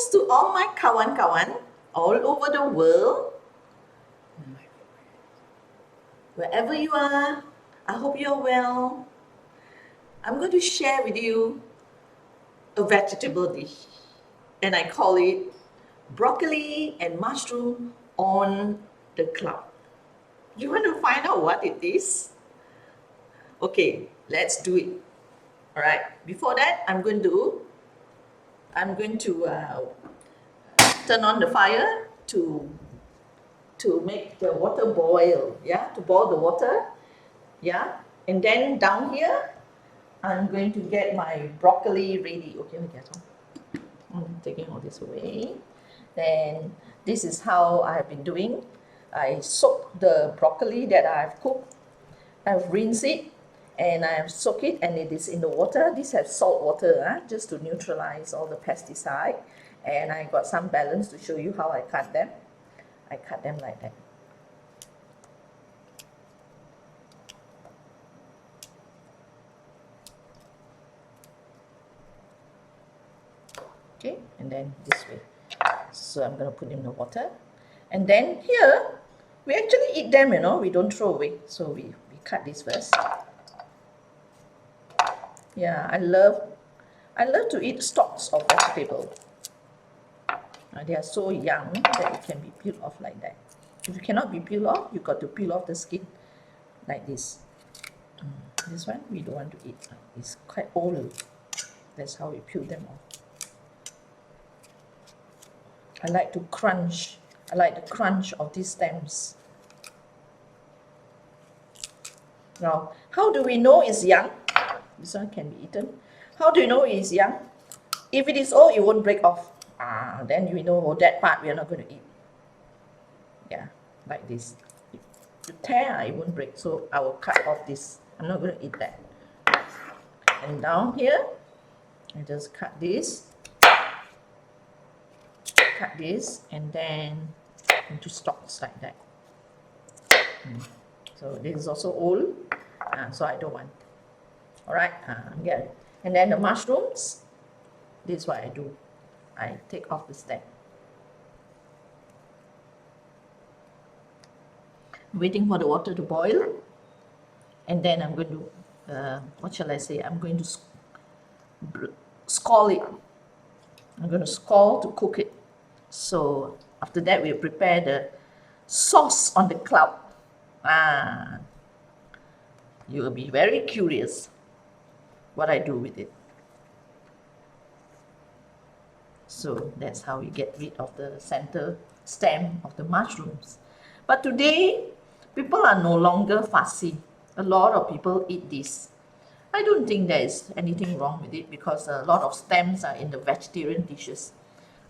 Greetings to all my kawan-kawan all over the world. Wherever you are, I hope you're well. I'm going to share with you a vegetable dish, and I call it broccoli and mushroom on the cloud. You want to find out what it is? Okay, let's do it. All right. Before that, I'm going to turn on the fire to make the water boil. Yeah, to boil the water. Yeah, and then down here, I'm going to get my broccoli ready. Okay, let me get some. I'm taking all this away. Then this is how I've been doing. I soak the broccoli that I've cooked. I've rinsed it and I've soaked it, and it is in the water. This has salt water, just to neutralize all the pesticide. And I got some balance to show you how I cut them. I cut them like that. Okay, and then this way. So I'm going to put in the water. And then here, we actually eat them, we don't throw away. So we cut this first. Yeah, I love to eat stalks of vegetable. They are so young that it can be peeled off like that. If you cannot be peeled off, you got to peel off the skin like this. This one we don't want to eat. It's quite old. That's how we peel them off. I like to crunch. I like the crunch of these stems. Now, how do we know it's young? This one can be eaten. How do you know it's young? If it is old, it won't break off. Then we know that part we are not going to eat. Yeah, like this. If you tear, it won't break. So I will cut off this. I'm not going to eat that. And down here, I just cut this, and then into stalks like that. So this is also old, so I don't want. All right, yeah. And then the mushrooms, this is what I do. I take off the stem. Waiting for the water to boil, and then I'm going to, what shall I say? I'm going to scald it. I'm going to scald to cook it. So after that, we'll prepare the sauce on the cloud. You will be very curious what I do with it. So that's how we get rid of the center stem of the mushrooms. But today, people are no longer fussy. A lot of people eat this. I don't think there is anything wrong with it, because a lot of stems are in the vegetarian dishes.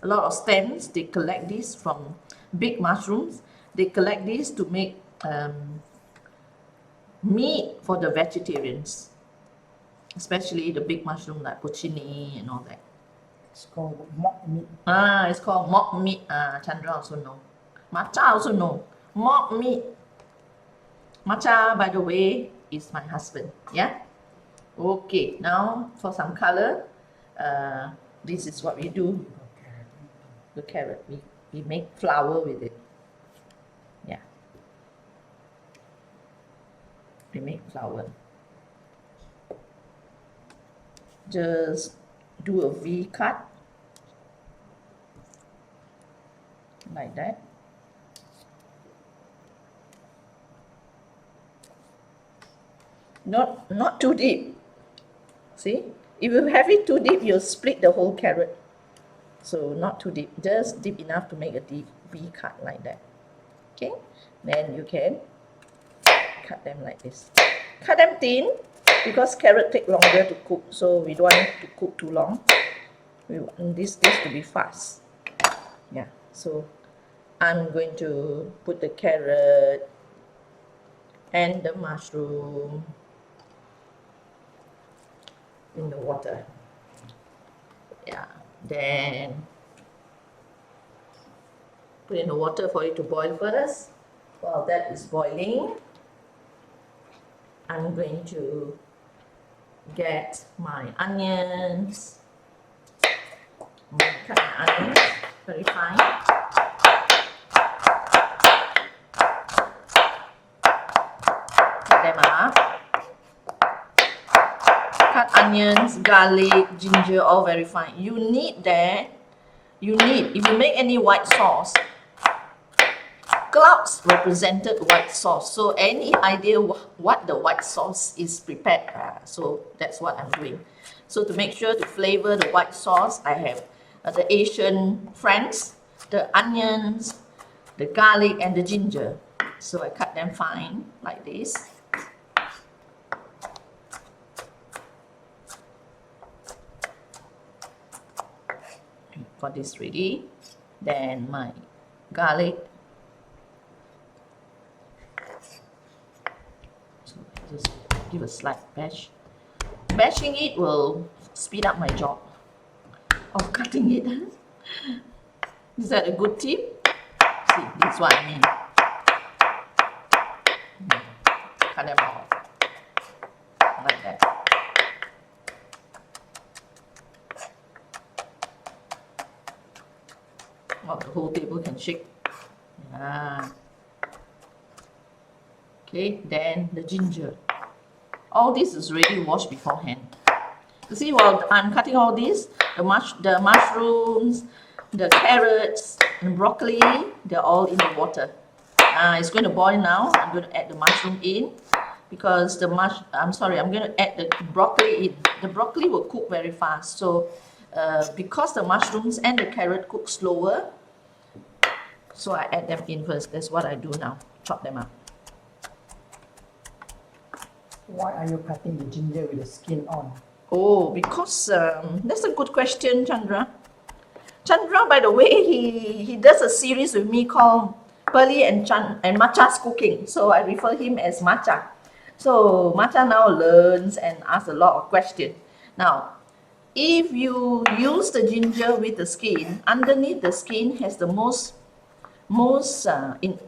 A lot of stems, they collect this from big mushrooms. They collect this to make meat for the vegetarians, especially the big mushroom like porcini and all that. It's called mock meat. It's called mock meat. Chandra also know. Matcha also know. Mock meat. Matcha, by the way, is my husband. Yeah? Okay, now for some color, this is what we do. The carrot, we make flour with it. Yeah. We make flour. Just do a V cut like that. Not too deep. See, if you have it too deep, you'll split the whole carrot. So not too deep, just deep enough to make a deep V cut like that. Okay, then you can cut them like this. Cut them thin, because carrot take longer to cook, so we don't want it to cook too long. We want this to be fast. Yeah, so I'm going to put the carrot and the mushroom in the water. Yeah, then put in the water for it to boil first. While that is boiling, I'm going to get my onions Cut my onions very fine. Cut them up. Cut onions, garlic, ginger, all very fine. You need, if you make any white sauce, clouds represented white sauce. So any idea what the white sauce is prepared? So that's what I'm doing. So to make sure to flavor the white sauce, I have the Asian friends, the onions, the garlic, and the ginger. So I cut them fine like this. Got this ready. Then my garlic. So just give a slight bash. Bashing it will speed up my job of cutting it. Is that a good tip? See, this is what I mean. Cut them off like that. Oh, the whole table can shake. Yeah. Okay, then the ginger. All this is already washed beforehand. You see, while I'm cutting all this, the mushrooms, the carrots, and broccoli, they're all in the water. It's going to boil now. I'm going to add the mushroom in because I'm going to add the broccoli in. The broccoli will cook very fast. So because the mushrooms and the carrot cook slower, so I add them in first. That's what I do now. Chop them up. Why are you cutting the ginger with the skin on? Oh, because that's a good question, Chandra. Chandra, by the way, he does a series with me called Pearly and Matcha's Cooking. So I refer him as Matcha. So Matcha now learns and asks a lot of questions. Now, if you use the ginger with the skin, underneath the skin has the most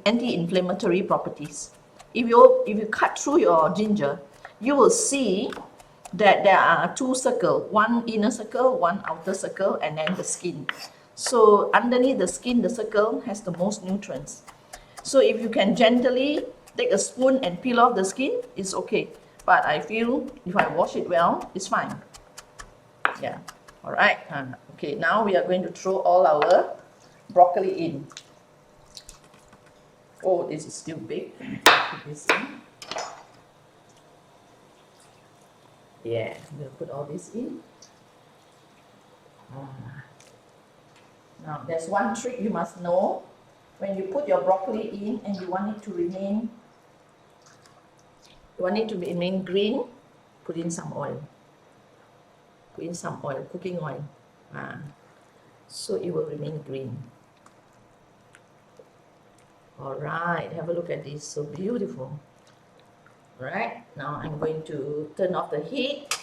anti-inflammatory properties. If you cut through your ginger, you will see that there are two circles, one inner circle, one outer circle, and then the skin. So underneath the skin, the circle has the most nutrients. So if you can gently take a spoon and peel off the skin, it's okay. But I feel if I wash it well, it's fine. Yeah. All right. Okay, now we are going to throw all our broccoli in. Oh, this is still big. Put this in. Yeah, I'm going to put all this in. Now, there's one trick you must know. When you put your broccoli in and you want it to remain green, put in some oil. Put in some oil, cooking oil. So it will remain green. All right, have a look at this, so beautiful. All right, now I'm going to turn off the heat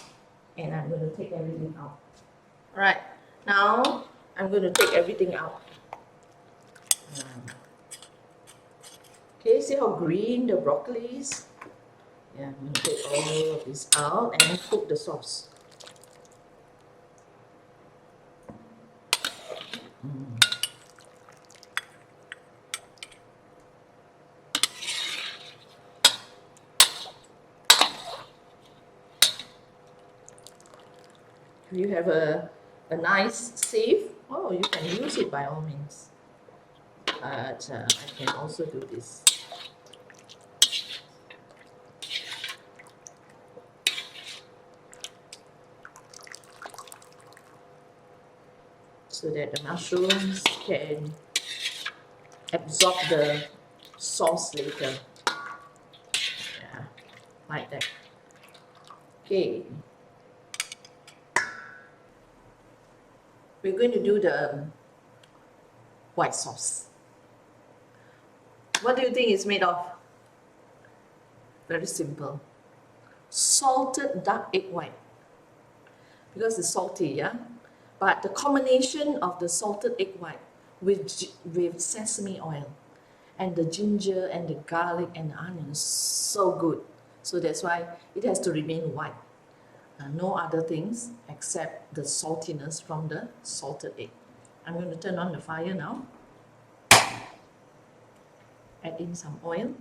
and I'm going to take everything out. All right, now I'm going to take everything out. Okay, see how green the broccoli is? Yeah, I'm going to take all of this out and then cook the sauce. If you have a nice sieve, oh, you can use it by all means. But I can also do this. So that the mushrooms can absorb the sauce later. Yeah, like that. Okay. We're going to do the white sauce. What do you think it's made of? Very simple. Salted dark egg white. Because it's salty, yeah? But the combination of the salted egg white with sesame oil and the ginger and the garlic and the onions, so good. So that's why it has to remain white. no other things except the saltiness from the salted egg. I'm going to turn on the fire now. Add in some oil.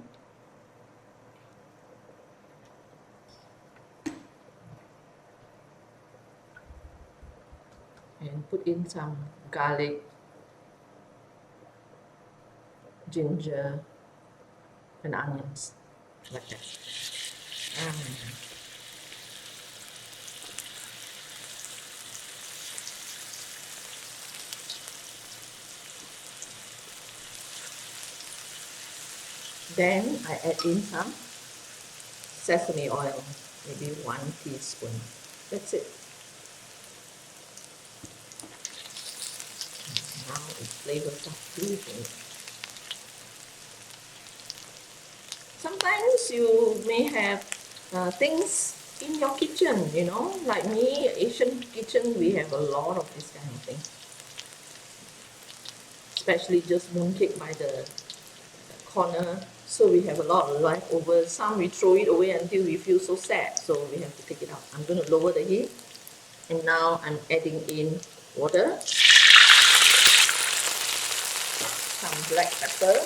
And put in some garlic, ginger, and onions, like that. Then I add in some sesame oil, maybe 1 teaspoon. That's it. Now it's flavored softly. Sometimes you may have things in your kitchen, you know, like me, Asian kitchen, we have a lot of this kind of thing. Especially just mooncake by the corner, so we have a lot of leftovers. Some we throw it away until we feel so sad, so we have to take it out. I'm going to lower the heat, and now I'm adding in water, some black pepper,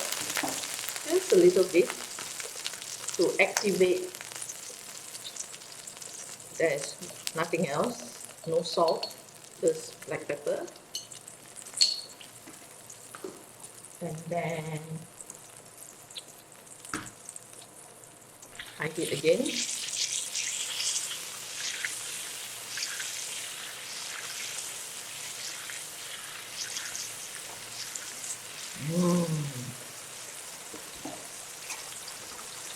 just a little bit to activate. There's nothing else, no salt, just black pepper. And then high heat again.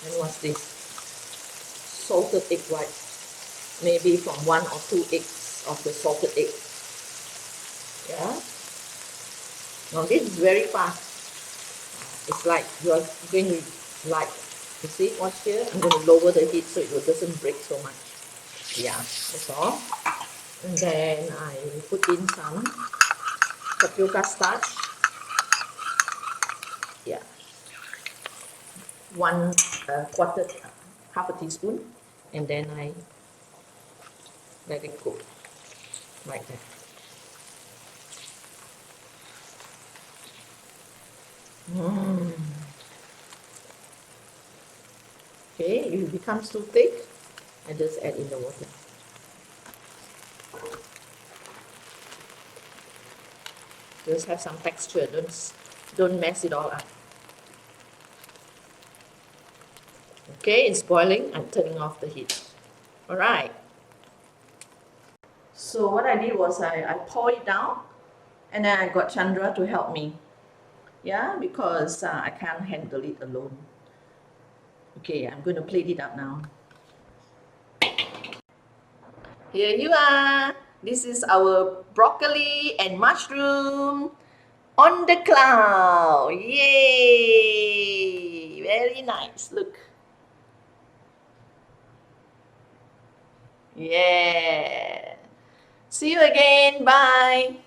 And what's this? Salted egg white. Maybe from 1 or 2 eggs of the salted egg. Yeah. Now this is very fast. It's like you are going to like, you see, watch here. I'm going to lower the heat so it doesn't break so much. Yeah, that's all. And then I put in some tapioca starch. Yeah. 1 quarter, half a teaspoon. And then I let it cook like that. Okay, if it becomes too thick, I just add in the water. Just have some texture, don't mess it all up. Okay, it's boiling. I'm turning off the heat. Alright. So what I did was I pour it down, and then I got Chandra to help me. Yeah, because I can't handle it alone. Okay, I'm going to plate it up now. Here you are. This is our broccoli and mushroom on the cloud. Yay! Very nice. Look. Yeah. See you again. Bye.